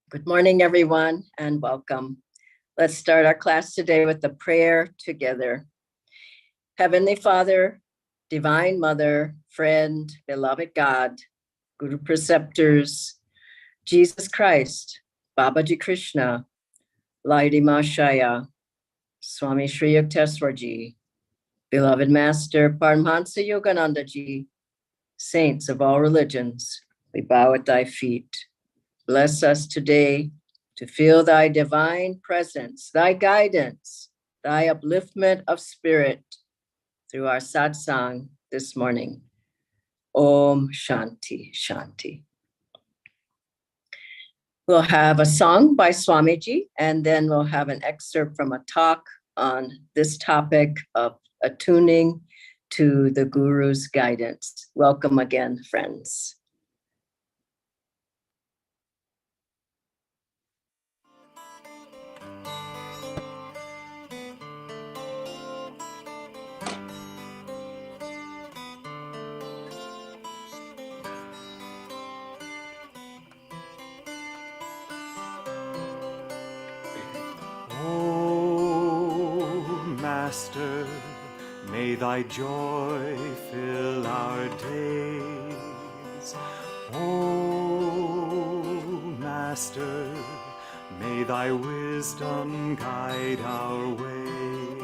Good morning, everyone, and welcome. Let's start our class today with a prayer together. Heavenly Father, Divine Mother, friend, beloved God, Guru Preceptors, Jesus Christ, Babaji Krishna, Laidi Mashaya, Swami Sri Yukteswarji, beloved Master Paramahansa Yogananda Ji, saints of all religions, we bow at thy feet. Bless us today to feel thy divine presence, thy guidance, thy upliftment of spirit through our satsang this morning. Om Shanti Shanti. We'll have a song by Swamiji, and then we'll have an excerpt from a talk on this topic of attuning to the Guru's guidance. Welcome again, friends. Master, may thy joy fill our days. Oh, Master, may thy wisdom guide our ways.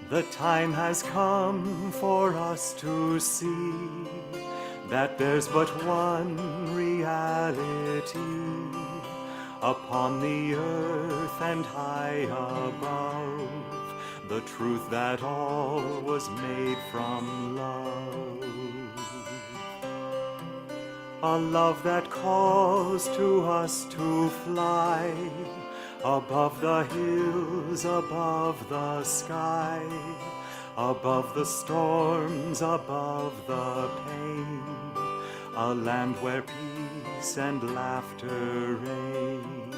The time has come for us to see that there's but one reality upon the earth and high above, the truth that all was made from love. A love that calls to us to fly above the hills, above the sky, above the storms, above the pain, a land where peace and laughter reign.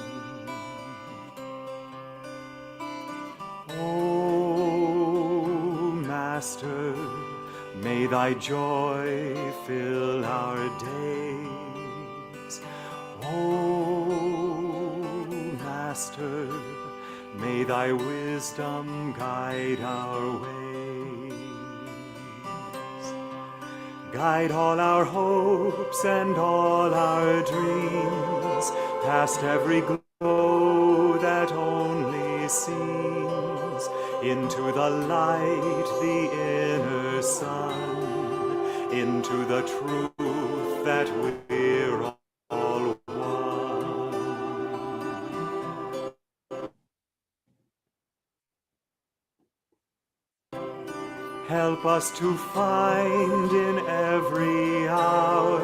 Oh, Master, may thy joy fill our days. Oh, Master, may thy wisdom guide our ways. Guide all our hopes and all our dreams, past every glow that only seems, into the light, the inner sun, into the truth that we're all one. Help us to find in every hour,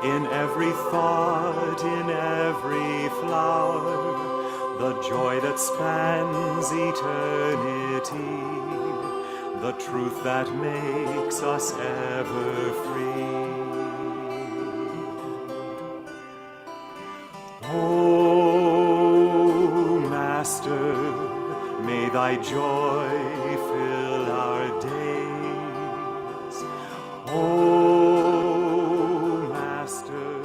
in every thought, in every flower, the joy that spans eternity, the truth that makes us ever free. Oh, Master, may thy joy fill our days. Oh, Master,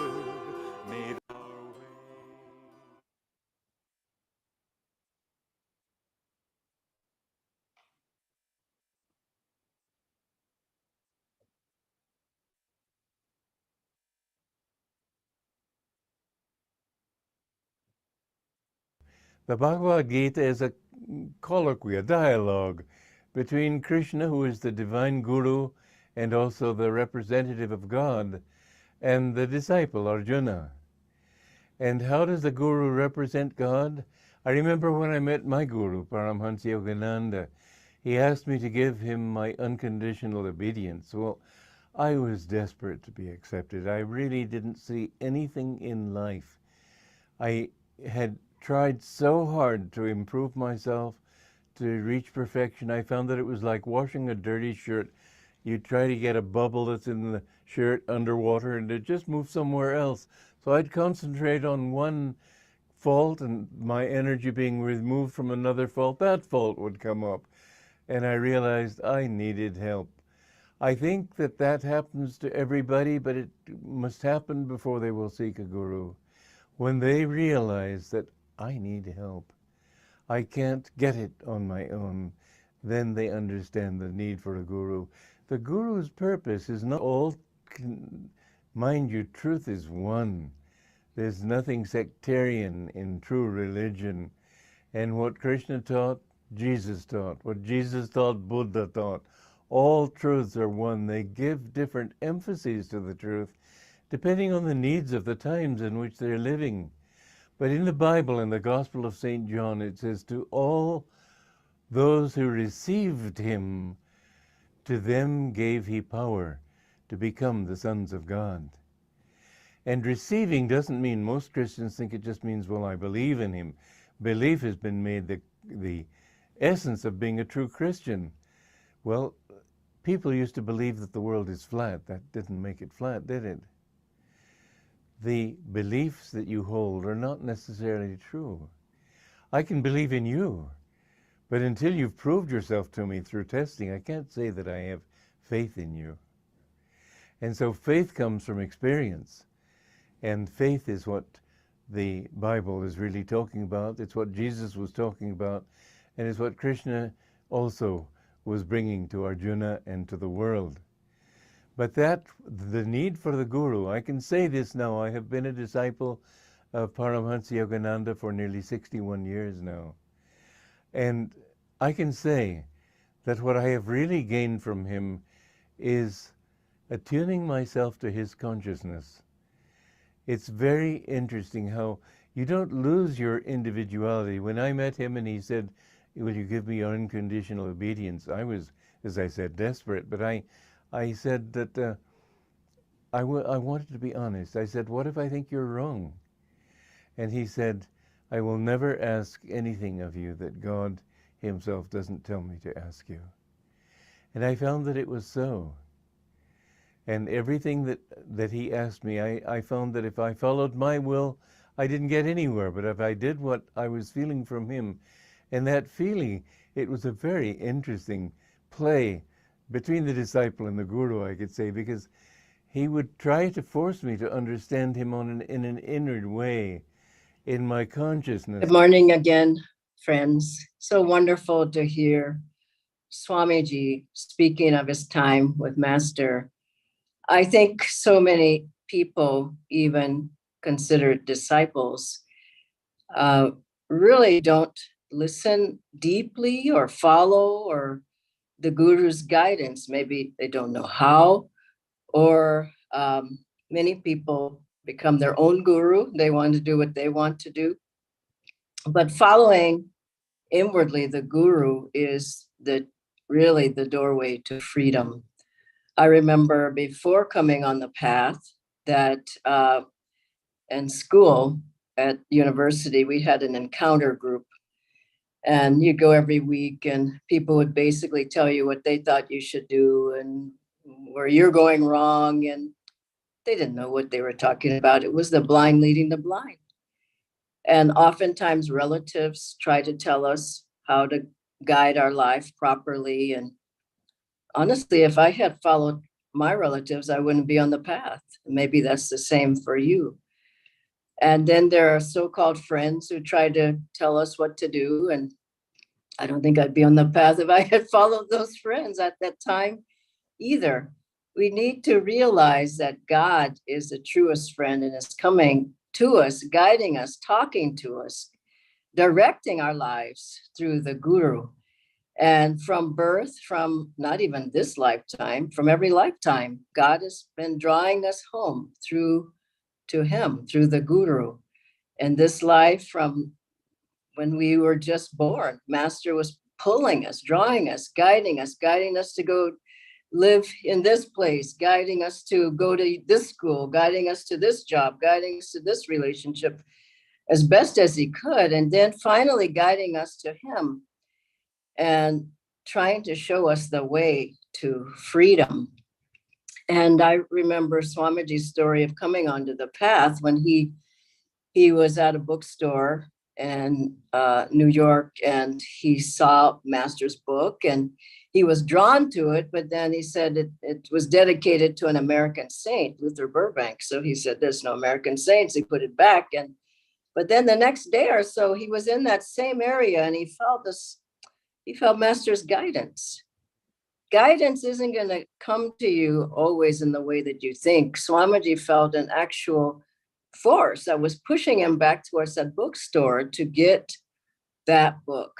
may our way. The Bhagavad Gita is a colloquy, a dialogue between Krishna, who is the divine guru and also the representative of God, and the disciple Arjuna. And how does the guru represent God? I remember when I met my guru, Paramahansa Yogananda, he asked me to give him my unconditional obedience. Well, I was desperate to be accepted. I really didn't see anything in life. I had tried so hard to improve myself, to reach perfection. I found that it was like washing a dirty shirt. You try to get a bubble that's in the shirt underwater and it just moves somewhere else. So I'd concentrate on one fault, and my energy being removed from another fault, that fault would come up. And I realized I needed help. I think that that happens to everybody, but it must happen before they will seek a guru. When they realize that I need help, I can't get it on my own, then they understand the need for a guru. The guru's purpose is not all, mind you, truth is one. There's nothing sectarian in true religion. And what Krishna taught, Jesus taught. What Jesus taught, Buddha taught. All truths are one. They give different emphases to the truth, depending on the needs of the times in which they're living. But in the Bible, in the Gospel of St. John, it says, to all those who received him, to them gave he power to become the sons of God. And receiving doesn't mean, most Christians think it just means, well, I believe in him. Belief has been made the essence of being a true Christian. Well, people used to believe that the world is flat. That didn't make it flat, did it? The beliefs that you hold are not necessarily true. I can believe in you, but until you've proved yourself to me through testing, I can't say that I have faith in you. And so faith comes from experience. And faith is what the Bible is really talking about. It's what Jesus was talking about. And it's what Krishna also was bringing to Arjuna and to the world. But that, the need for the guru, I can say this now, I have been a disciple of Paramahansa Yogananda for nearly 61 years now. And I can say that what I have really gained from him is attuning myself to his consciousness. It's very interesting how you don't lose your individuality. When I met him and he said, will you give me your unconditional obedience? I was, as I said, desperate, but I said that I wanted to be honest. I said, what if I think you're wrong? And he said, I will never ask anything of you that God himself doesn't tell me to ask you. And I found that it was so. And everything that he asked me, I found that if I followed my will, I didn't get anywhere. But if I did what I was feeling from him, and that feeling, it was a very interesting play between the disciple and the guru, I could say, because he would try to force me to understand him in an inward way, in my consciousness. Good morning again, friends. So wonderful to hear Swamiji speaking of his time with Master. I think so many people, even considered disciples, really don't listen deeply or follow or the guru's guidance. Maybe they don't know how, or many people become their own guru. They want to do what they want to do. But following inwardly the guru is really the doorway to freedom. I remember before coming on the path that in school at university, we had an encounter group. And you go every week and people would basically tell you what they thought you should do and where you're going wrong. And they didn't know what they were talking about. It was the blind leading the blind. And oftentimes relatives try to tell us how to guide our life properly. And honestly, if I had followed my relatives, I wouldn't be on the path. Maybe that's the same for you. And then there are so-called friends who try to tell us what to do. And I don't think I'd be on the path if I had followed those friends at that time either. We need to realize that God is the truest friend and is coming to us, guiding us, talking to us, directing our lives through the guru. And from birth, from not even this lifetime, from every lifetime, God has been drawing us home to him, through the guru. And this life, from when we were just born, Master was pulling us, drawing us, guiding us to go live in this place, guiding us to go to this school, guiding us to this job, guiding us to this relationship as best as he could. And then finally guiding us to him and trying to show us the way to freedom. And I remember Swamiji's story of coming onto the path when he was at a bookstore and New York, and he saw Master's book and he was drawn to it, but then he said it was dedicated to an American saint, Luther Burbank. So he said, there's no American saints. He put it back. But then the next day or so, he was in that same area and he felt Master's guidance. Guidance isn't going to come to you always in the way that you think. Swamiji felt an actual force that was pushing him back towards that bookstore to get that book.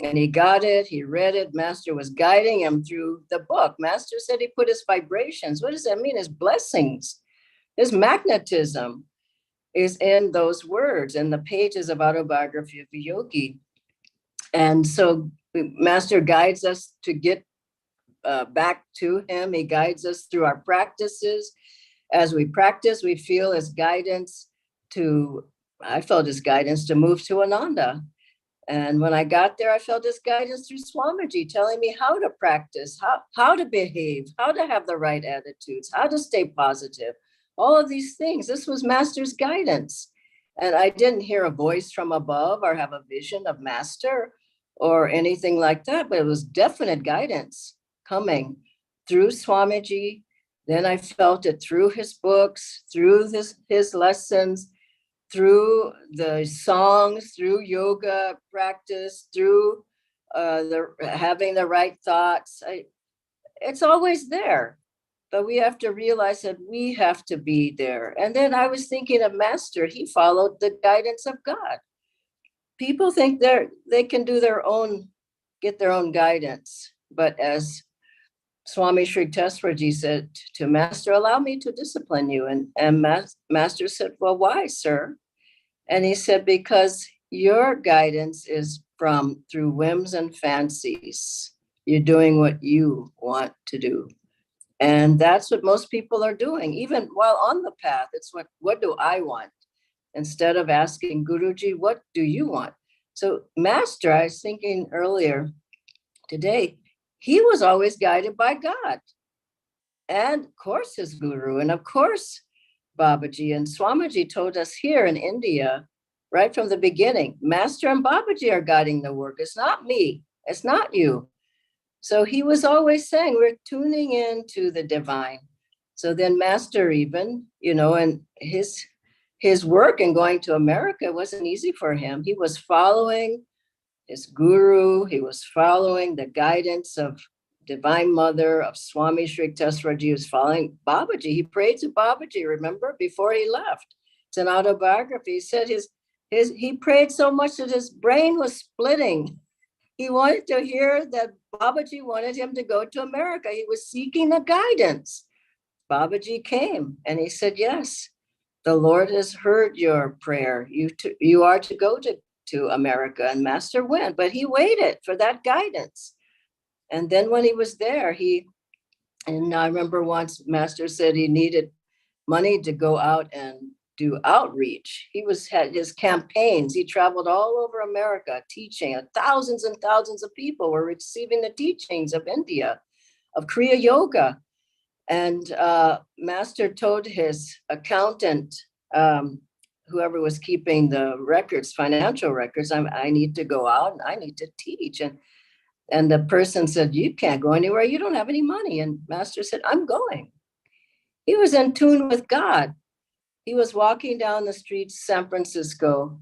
And he got it, he read it. Master was guiding him through the book. Master said he put his vibrations. What does that mean? His blessings, his magnetism is in those words, in the pages of Autobiography of a Yogi. And so Master guides us to get back to him. He guides us through our practices. As we practice, we feel his guidance I felt his guidance to move to Ananda. And when I got there, I felt his guidance through Swamiji telling me how to practice, how to behave, how to have the right attitudes, how to stay positive, all of these things. This was Master's guidance. And I didn't hear a voice from above or have a vision of Master or anything like that, but it was definite guidance coming through Swamiji. Then I felt it through his books, through his lessons, through the songs, through yoga practice, through having the right thoughts. It's always there, but we have to realize that we have to be there. And then I was thinking of Master. He followed the guidance of God. People think they can do get their own guidance. But as Swami Sri Teswarji said to Master, allow me to discipline you. And Master said, well, why, sir? And he said, because your guidance is through whims and fancies. You're doing what you want to do. And that's what most people are doing. Even while on the path, it's what do I want? Instead of asking Guruji, what do you want? So Master, I was thinking earlier today, he was always guided by God. And of course his guru, and of course Babaji. And Swamiji told us here in India, right from the beginning, Master and Babaji are guiding the work. It's not me. It's not you. So he was always saying, we're tuning into the divine. So then Master even, and his work in going to America wasn't easy for him. He was following his guru. He was following the guidance of Divine Mother, of Swami Sri Teswarji. He was following Babaji. He prayed to Babaji, remember, before he left. It's an autobiography. He said he prayed so much that his brain was splitting. He wanted to hear that Babaji wanted him to go to America. He was seeking the guidance. Babaji came and he said, yes, the Lord has heard your prayer. You are to go to America. And Master went, but he waited for that guidance. And then when he was there, and I remember once Master said he needed money to go out and do outreach. He had his campaigns. He traveled all over America teaching, and thousands of people were receiving the teachings of India, of Kriya Yoga. And Master told his accountant, whoever was keeping the records, financial records, I need to go out and I need to teach. And the person said, you can't go anywhere. You don't have any money. And Master said, I'm going. He was in tune with God. He was walking down the streets, San Francisco,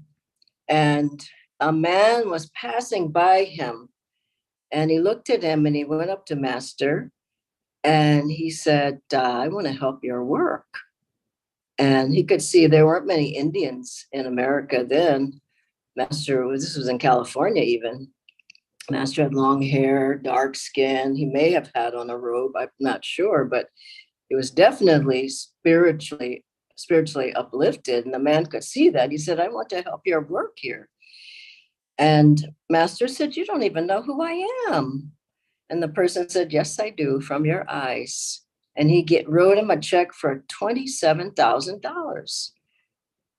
and a man was passing by him. And he looked at him and he went up to Master and he said, I want to help your work. And he could see there weren't many Indians in America then. This was in California even. Master had long hair, dark skin. He may have had on a robe, I'm not sure, but it was definitely spiritually uplifted. And the man could see that. He said, I want to help your work here. And Master said, you don't even know who I am. And the person said, yes, I do, from your eyes. And he wrote him a check for $27,000.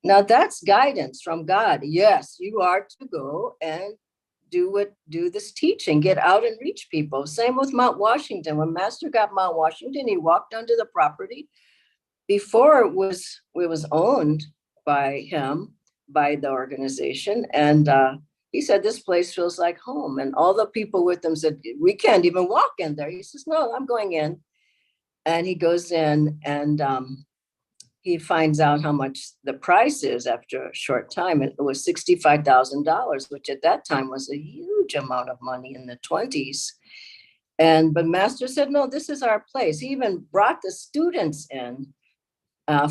Now that's guidance from God. Yes, you are to go and do this teaching, get out and reach people. Same with Mount Washington. When Master got Mount Washington, he walked onto the property. Before it was owned by him, by the organization. And he said, this place feels like home. And all the people with him said, we can't even walk in there. He says, no, I'm going in. And he goes in, and he finds out how much the price is after a short time. It was $65,000, which at that time was a huge amount of money in the 20s. But Master said, no, this is our place. He even brought the students in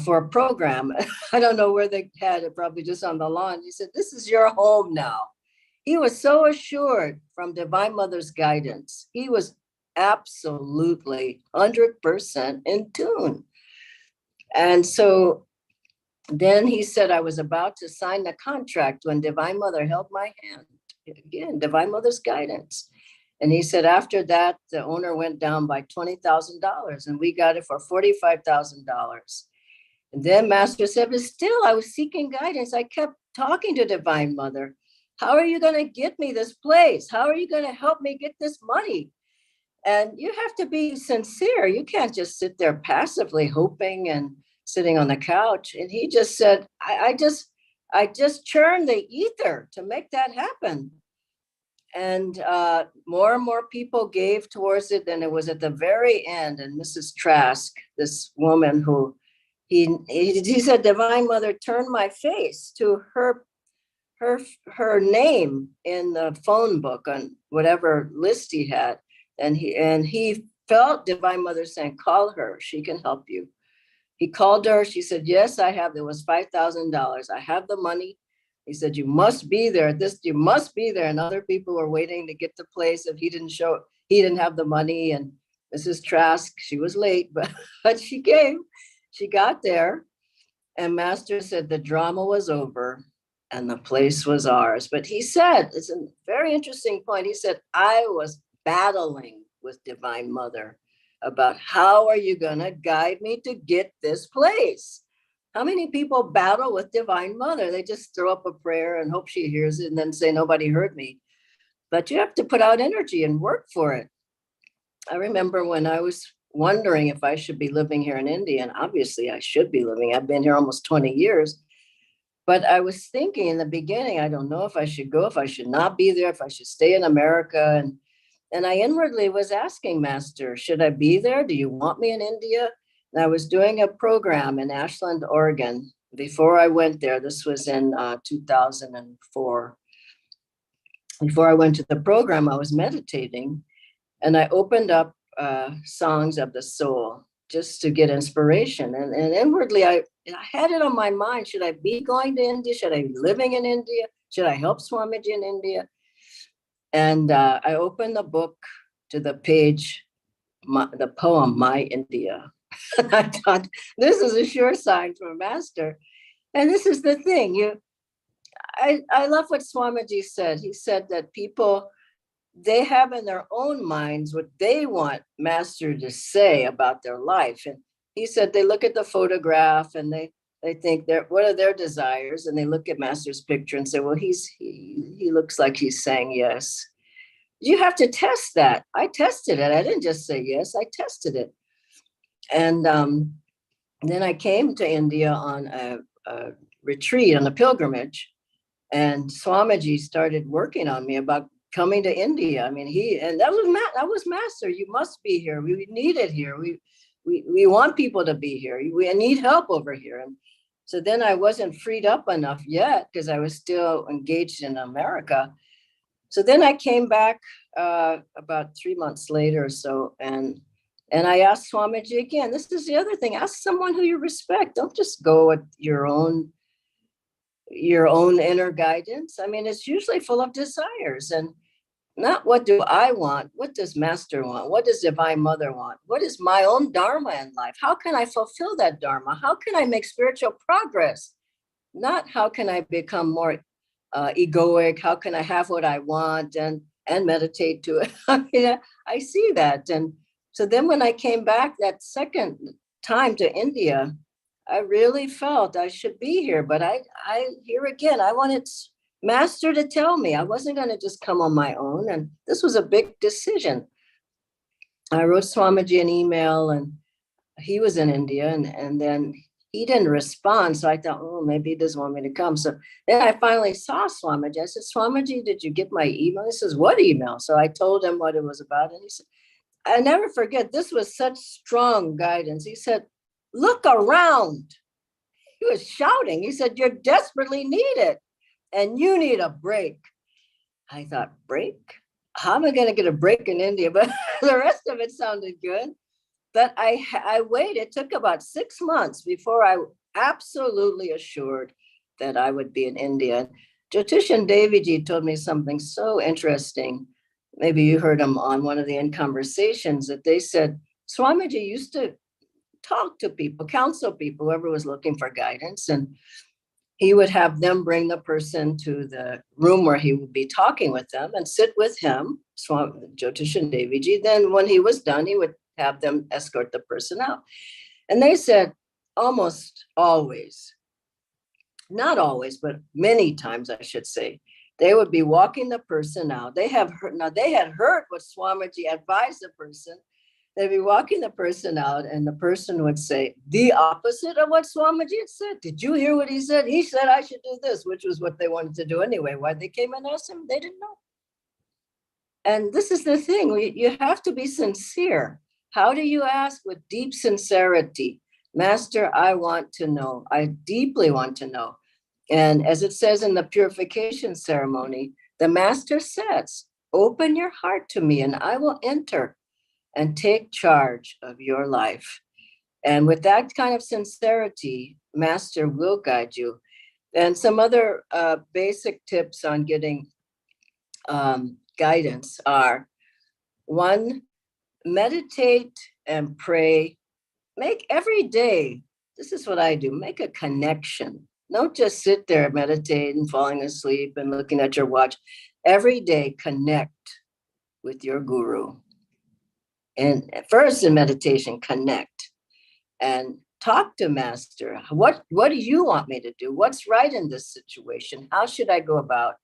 for a program. I don't know where they had it, probably just on the lawn. He said, this is your home now. He was so assured from Divine Mother's guidance. He was absolutely 100% in tune. And so then he said, I was about to sign the contract when Divine Mother held my hand. Again, Divine Mother's guidance. And he said, after that, the owner went down by $20,000 and we got it for $45,000. And then Master said, but still, I was seeking guidance. I kept talking to Divine Mother. How are you going to get me this place? How are you going to help me get this money? And you have to be sincere. You can't just sit there passively hoping and sitting on the couch. And he just said, I just churned the ether to make that happen. And more people gave towards it. And it was at the very end. And Mrs. Trask, this woman who he said, Divine Mother turned my face to her name in the phone book on whatever list he had. And he felt Divine Mother saying, call her, she can help you. He called her. She said, yes, I have. There was $5,000. I have the money. He said, you must be there. You must be there. And other people were waiting to get the place. If he didn't have the money. And Mrs. Trask, she was late, but she came. She got there. And Master said the drama was over and the place was ours. But he said, it's a very interesting point. He said, I was battling with Divine Mother about how are you going to guide me to get this place? How many people battle with Divine Mother? They just throw up a prayer and hope she hears it and then say, nobody heard me. But you have to put out energy and work for it. I remember when I was wondering if I should be living here in India, and obviously I should be living. I've been here almost 20 years. But I was thinking in the beginning, I don't know if I should go, if I should not be there, if I should stay in America. And I inwardly was asking Master, should I be there? Do you want me in India? And I was doing a program in Ashland, Oregon. Before I went there, this was in 2004. Before I went to the program, I was meditating and I opened up Songs of the Soul just to get inspiration. And inwardly, I had it on my mind, should I be going to India? Should I be living in India? Should I help Swamiji in India? And I opened the book to the page, the poem, My India. And I thought, this is a sure sign from Master. And this is the thing, I love what Swamiji said. He said that people, they have in their own minds what they want Master to say about their life. And he said they look at the photograph and they think what are their desires? And they look at Master's picture and say, well, he looks like he's saying yes. You have to test that. I tested it. I didn't just say yes, I tested it. And then I came to India on a retreat, on a pilgrimage. And Swamiji started working on me about coming to India. I mean, that was Master. You must be here. We need it here. We want people to be here. We need help over here. And so then I wasn't freed up enough yet because I was still engaged in America. So then I came back about 3 months later or so, and I asked Swamiji again. This is the other thing. Ask someone who you respect. Don't just go with your own inner guidance. I mean, it's usually full of desires and not what do I want? What does Master want? What does Divine Mother want? What is my own Dharma in life? How can I fulfill that Dharma? How can I make spiritual progress? Not how can I become more egoic? How can I have what I want and meditate to it? I mean, I see that. And so then when I came back that second time to India, I really felt I should be here. But I here again, I wanted Master to tell me. I wasn't going to just come on my own. And this was a big decision. I wrote Swamiji an email and he was in India. And then he didn't respond. So I thought, oh, maybe he doesn't want me to come. So then I finally saw Swamiji. I said, Swamiji, did you get my email? He says, what email? So I told him what it was about. And he said, I never forget, this was such strong guidance. He said, look around. He was shouting. He said, you're desperately needed and you need a break. I thought, break? How am I going to get a break in India? But the rest of it sounded good. But I waited. It took about 6 months before I absolutely assured that I would be in India. Jyotishan Deviji told me something so interesting. Maybe you heard him on one of the In Conversations, that they said Swamiji used to talk to people, counsel people, whoever was looking for guidance. And he would have them bring the person to the room where he would be talking with them and sit with him, Jyotishan Deviji. Then when he was done, he would have them escort the person out. And they said almost always, not always, but many times, I should say, they would be walking the person out. They had heard what Swamiji advised the person. They'd be walking the person out, and the person would say the opposite of what Swamiji had said. Did you hear what he said? He said I should do this, which was what they wanted to do anyway. Why they came and asked him, they didn't know. And this is the thing, you have to be sincere. How do you ask? With deep sincerity. Master, I want to know. I deeply want to know. And as it says in the purification ceremony, the master says, open your heart to me and I will enter and take charge of your life. And with that kind of sincerity, master will guide you. And some other basic tips on getting guidance are: 1, meditate and pray. Make every day, this is what I do, make a connection. Don't just sit there meditating and falling asleep and looking at your watch. Every day, connect with your guru. And first in meditation, connect and talk to master. What do you want me to do? What's right in this situation? How should I go about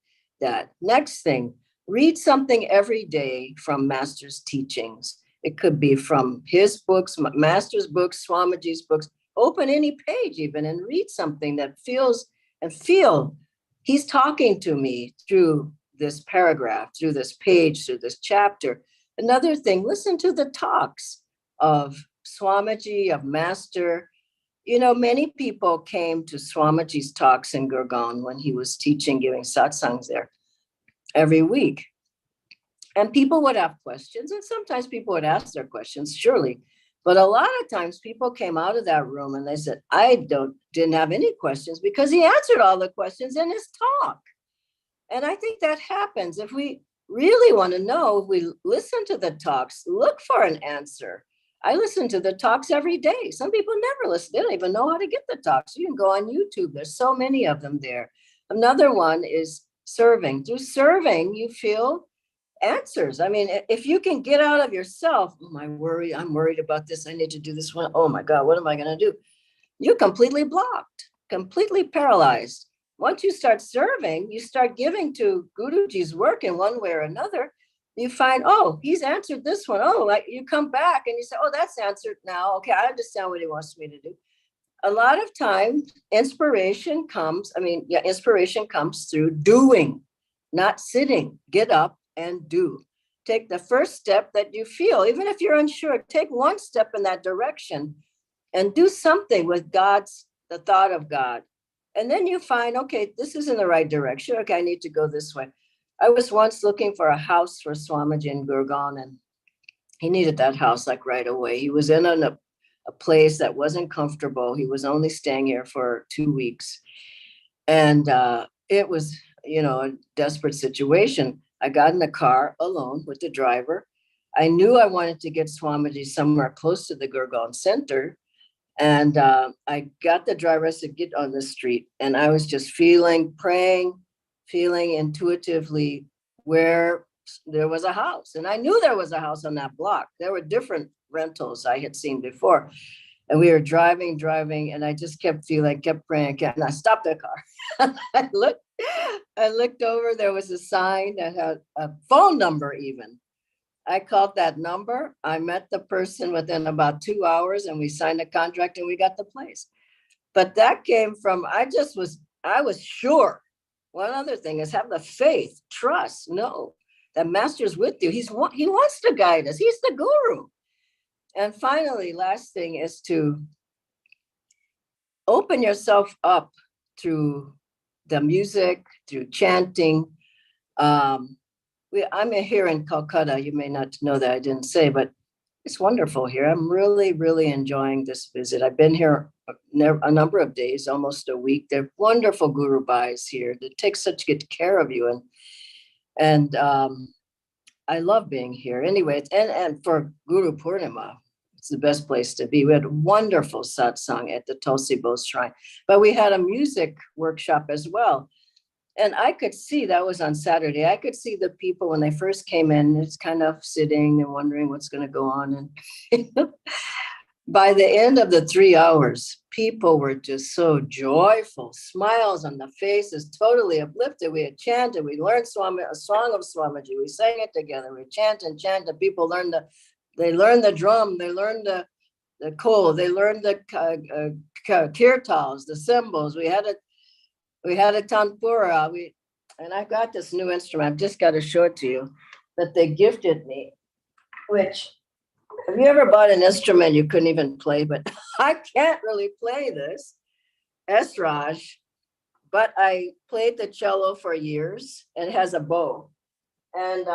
that? Next thing, read something every day from master's teachings. It could be from his books, master's books, Swamiji's books. Open any page even and read something that feel he's talking to me through this paragraph, through this page, through this chapter. Another thing, listen to the talks of Swamiji, of master. You know, many people came to Swamiji's talks in Gurgaon when he was teaching, giving satsangs there every week. And people would have questions, and sometimes people would ask their questions, surely. But a lot of times people came out of that room and they said, I didn't have any questions, because he answered all the questions in his talk. And I think that happens. If we really want to know, if we listen to the talks, look for an answer. I listen to the talks every day. Some people never listen. They don't even know how to get the talks. You can go on YouTube. There's so many of them there. Another one is serving. Through serving, you feel answers. I mean, if you can get out of yourself, oh, I'm worried about this. I need to do this one. Oh my God, what am I going to do? You're completely blocked, completely paralyzed. Once you start serving, you start giving to Guruji's work in one way or another. You find, oh, he's answered this one. Oh, like you come back and you say, oh, that's answered now. Okay, I understand what he wants me to do. A lot of times, inspiration comes through doing, not sitting. Get up and do. Take the first step that you feel. Even if you're unsure, take one step in that direction and do something with the thought of God. And then you find, okay, this is in the right direction. Okay, I need to go this way. I was once looking for a house for Swamiji in Gurgaon, and he needed that house like right away. He was in a place that wasn't comfortable. He was only staying here for 2 weeks. And it was, a desperate situation. I got in the car alone with the driver. I knew I wanted to get Swamiji somewhere close to the Gurgaon center. And I got the driver, I said, get on the street. And I was just praying, feeling intuitively where there was a house. And I knew there was a house on that block. There were different rentals I had seen before. And we were driving, and I just kept praying, and I stopped the car. I looked over, there was a sign that had a phone number even. I called that number. I met the person within about 2 hours, and we signed a contract and we got the place. But that came from, I was sure. One other thing is have the faith, trust, know that master's with you. He wants to guide us. He's the guru. And finally, last thing is to open yourself up through the music, through chanting. I'm here in Calcutta. You may not know that I didn't say, but it's wonderful here. I'm really, really enjoying this visit. I've been here a number of days, almost a week. They're wonderful guru bhais here. They take such good care of you, and I love being here. Anyway, and for Guru Purnima, it's the best place to be. We had a wonderful satsang at the Tulsi Bose Shrine, but we had a music workshop as well. And I could see, that was on Saturday, I could see the people when they first came in, it's kind of sitting and wondering what's going to go on. And by the end of the 3 hours, people were just so joyful, smiles on the faces, totally uplifted. We had chanted, we learned a song of Swamiji, we sang it together, we chanted. People learned they learned the drum, they learned the kol, they learned the kirtals, the cymbals. We had a tanpura. And I got this new instrument. I've just got to show it to you that they gifted me. Which, have you ever bought an instrument you couldn't even play? But I can't really play this, Esraj. But I played the cello for years. And it has a bow. And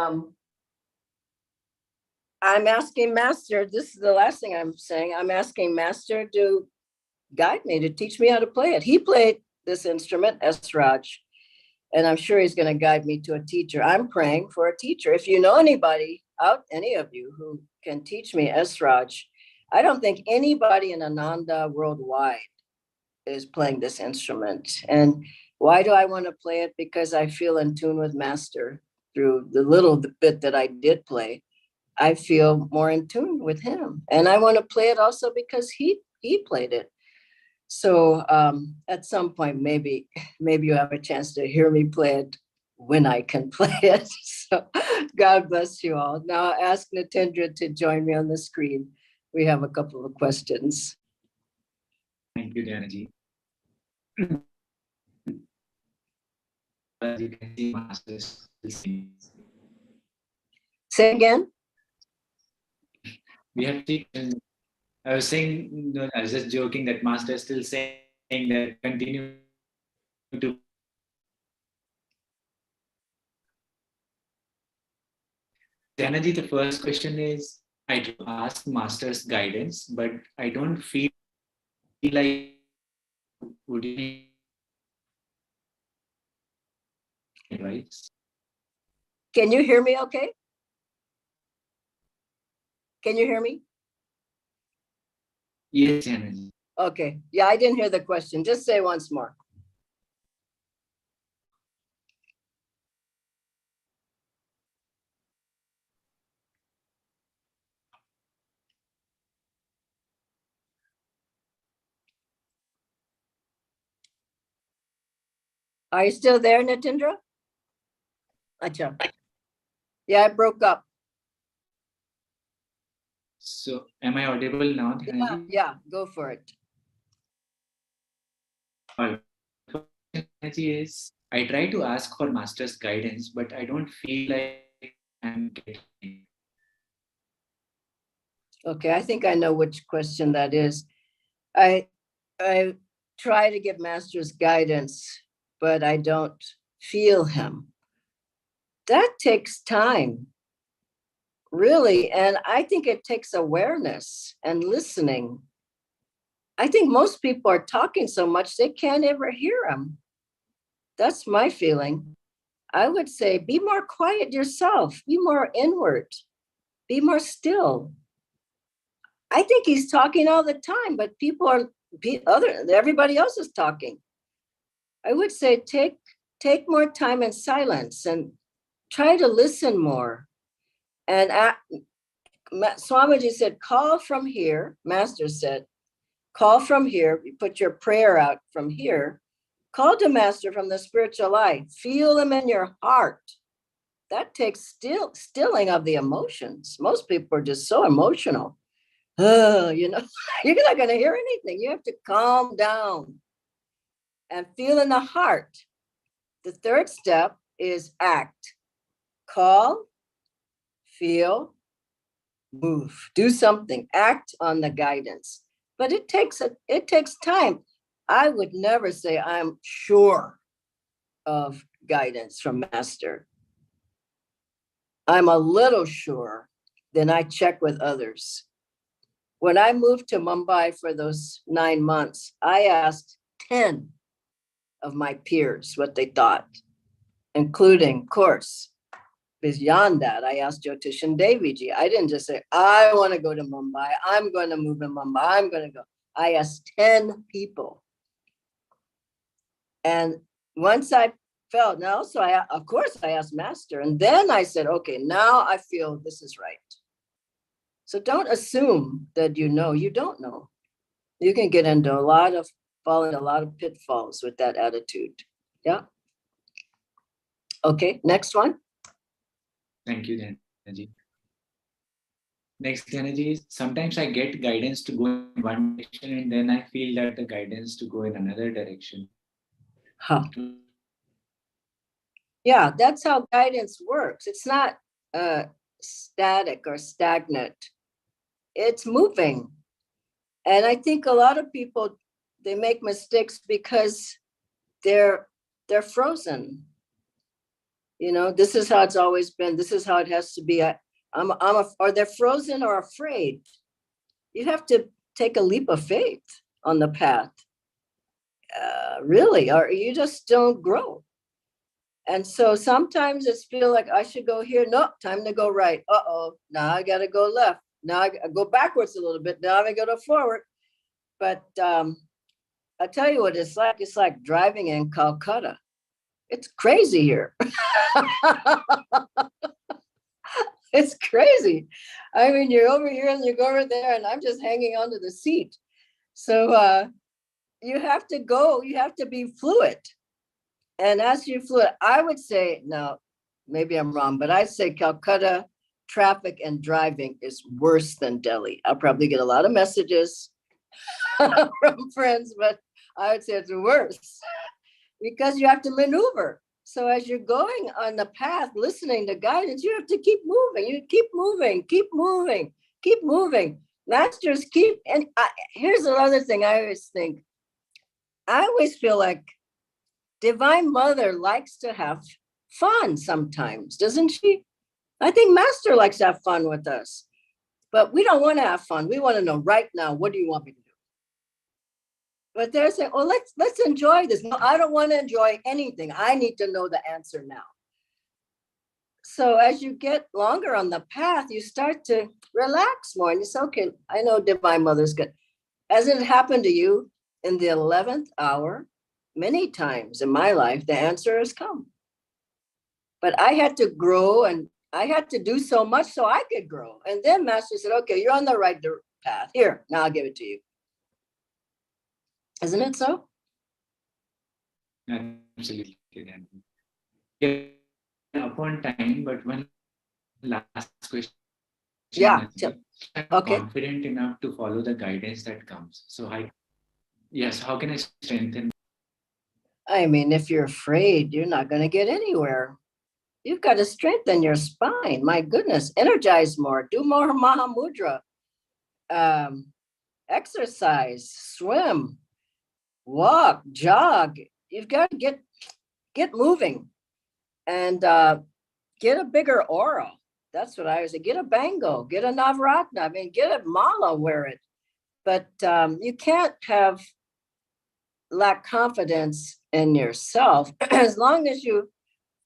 I'm asking Master. This is the last thing I'm saying. I'm asking Master to guide me, to teach me how to play it. He played this instrument, Esraj, and I'm sure he's going to guide me to a teacher. I'm praying for a teacher. If you know anybody any of you who can teach me Esraj, I don't think anybody in Ananda worldwide is playing this instrument. And why do I want to play it? Because I feel in tune with Master through the little bit that I did play. I feel more in tune with him. And I want to play it also because he played it. So at some point, maybe you have a chance to hear me play it when I can play it. So God bless you all. Now I'll ask Natindra to join me on the screen. We have a couple of questions. Thank you, Dhyana ji. As you can see, masters. Say again? We have taken. I was saying, I was just joking that Master is still saying that continue to. Dhyana ji, the first question is, I do ask Master's guidance, but I don't feel like would you advice? Can you hear me okay? Can you hear me? Yes, Dhyana ji. Okay. Yeah, I didn't hear the question. Just say once more. Are you still there, Natindra? Acha. Yeah, I broke up. So, am I audible now, Dhyana ji? Yeah, go for it. Is I try to ask for Master's guidance, but I don't feel like I'm getting. Okay, I think I know which question that is. I try to give Master's guidance, but I don't feel him. That takes time, really. And I think it takes awareness and listening. I think most people are talking so much they can't ever hear him. That's my feeling. I would say be more quiet yourself, be more inward, be more still. I think he's talking all the time, but everybody else is talking. I would say take more time in silence and try to listen more. And Swamiji said, call from here. Master said, call from here. You put your prayer out from here. Call to Master from the spiritual eye. Feel him in your heart. That takes stilling of the emotions. Most people are just so emotional. you know, you're not going to hear anything. You have to calm down and feel in the heart. The third step is act. Call, feel, move, do something, act on the guidance. But it takes time. I would never say I'm sure of guidance from Master. I'm a little sure, then I check with others. When I moved to Mumbai for those 9 months, I asked 10 of my peers what they thought, including, of course, beyond that, I asked Jyotish and Deviji. I didn't just say, I want to go to Mumbai. I'm going to move in Mumbai. I'm going to go. I asked 10 people. And once I felt, now, so of course, I asked Master. And then I said, okay, now I feel this is right. So don't assume that you know. You don't know. You can get into fall into a lot of pitfalls with that attitude. Yeah. Okay, next one. Thank you, Dhyanaji. Next, Dhyanaji, is sometimes I get guidance to go in one direction and then I feel that the guidance to go in another direction. Huh. Yeah, that's how guidance works. It's not static or stagnant. It's moving. And I think a lot of people, they make mistakes because they're frozen. You know, this is how it's always been. This is how it has to be. Or they're frozen or afraid. You have to take a leap of faith on the path. Really, or you just don't grow. And so sometimes it's feel like I should go here. No, time to go right. Uh-oh, now I got to go left. Now I go backwards a little bit. Now I got to go forward. But I'll tell you what it's like. It's like driving in Calcutta. It's crazy here. It's crazy. I mean, you're over here and you go over there and I'm just hanging onto the seat. So you have to go, you have to be fluid. And as you're fluid, I would say, no, maybe I'm wrong, but I'd say Calcutta traffic and driving is worse than Delhi. I'll probably get a lot of messages from friends, but I would say it's worse because you have to maneuver. So as you're going on the path, listening to guidance, you have to keep moving. You keep moving, keep moving, keep moving. Masters keep, and here's another thing I always think. I always feel like Divine Mother likes to have fun sometimes, doesn't she? I think Master likes to have fun with us, but we don't want to have fun. We want to know right now, what do you want me to do? But they're saying, oh, let's enjoy this. No, I don't want to enjoy anything. I need to know the answer now. So as you get longer on the path, you start to relax more and you say, okay, I know Divine Mother's good. Has it happened to you in the 11th hour? Many times in my life, the answer has come. But I had to grow and I had to do so much so I could grow. And then Master said, okay, you're on the right path. Here, now I'll give it to you. Isn't it so? Absolutely. Yeah, upon time, but one last question. Yeah. I'm okay. confident enough to follow the guidance that comes. So how can I strengthen? I mean, if you're afraid, you're not going to get anywhere. You've got to strengthen your spine. My goodness, energize more, do more Mahamudra, exercise, swim, walk, jog. You've got to get moving and get a bigger aura. That's what I was saying. Get a bangle, get a navratna. I mean, get a mala, wear it. But you can't lack confidence in yourself as long as you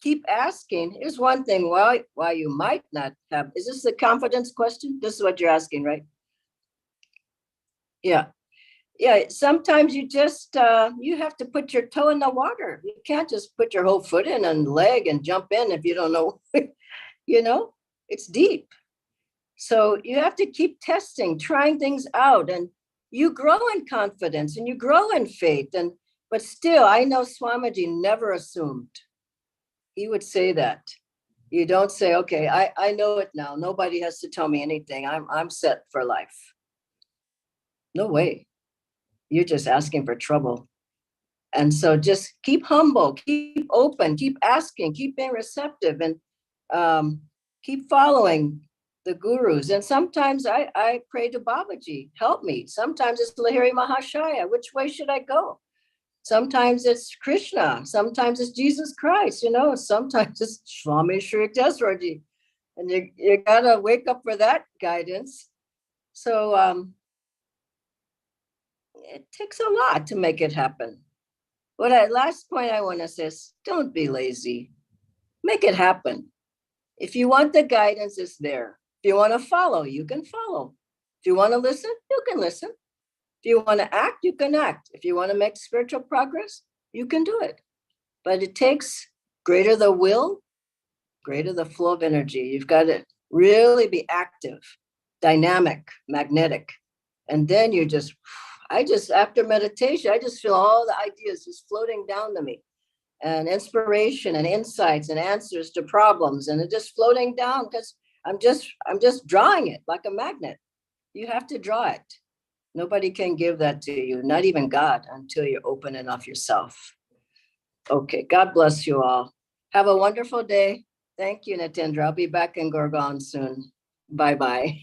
keep asking. Here's one thing why you might not have. Is this a confidence question? This is what you're asking, right? Yeah. Sometimes you just you have to put your toe in the water. You can't just put your whole foot in and leg and jump in if you don't know. You know, it's deep. So you have to keep testing, trying things out, and you grow in confidence and you grow in faith. But still, I know Swamiji never assumed. He would say that. You don't say, okay, I know it now. Nobody has to tell me anything. I'm set for life. No way. You're just asking for trouble. And so just keep humble, keep open, keep asking, keep being receptive, and keep following the gurus. And sometimes I pray to Babaji, help me. Sometimes it's Lahiri Mahashaya, which way should I go? Sometimes it's Krishna, sometimes it's Jesus Christ, sometimes it's Swami Shri Desraji. And you gotta wake up for that guidance. So it takes a lot to make it happen. Last point I want to say is don't be lazy. Make it happen. If you want the guidance, it's there. If you want to follow, you can follow. If you want to listen, you can listen. If you want to act, you can act. If you want to make spiritual progress, you can do it. But it takes greater the will, greater the flow of energy. You've got to really be active, dynamic, magnetic. And then after meditation, I just feel all the ideas just floating down to me, and inspiration and insights and answers to problems. And it just floating down because I'm just drawing it like a magnet. You have to draw it. Nobody can give that to you, not even God, until you're open enough yourself. Okay, God bless you all. Have a wonderful day. Thank you, Natendra. I'll be back in Gurgaon soon. Bye-bye.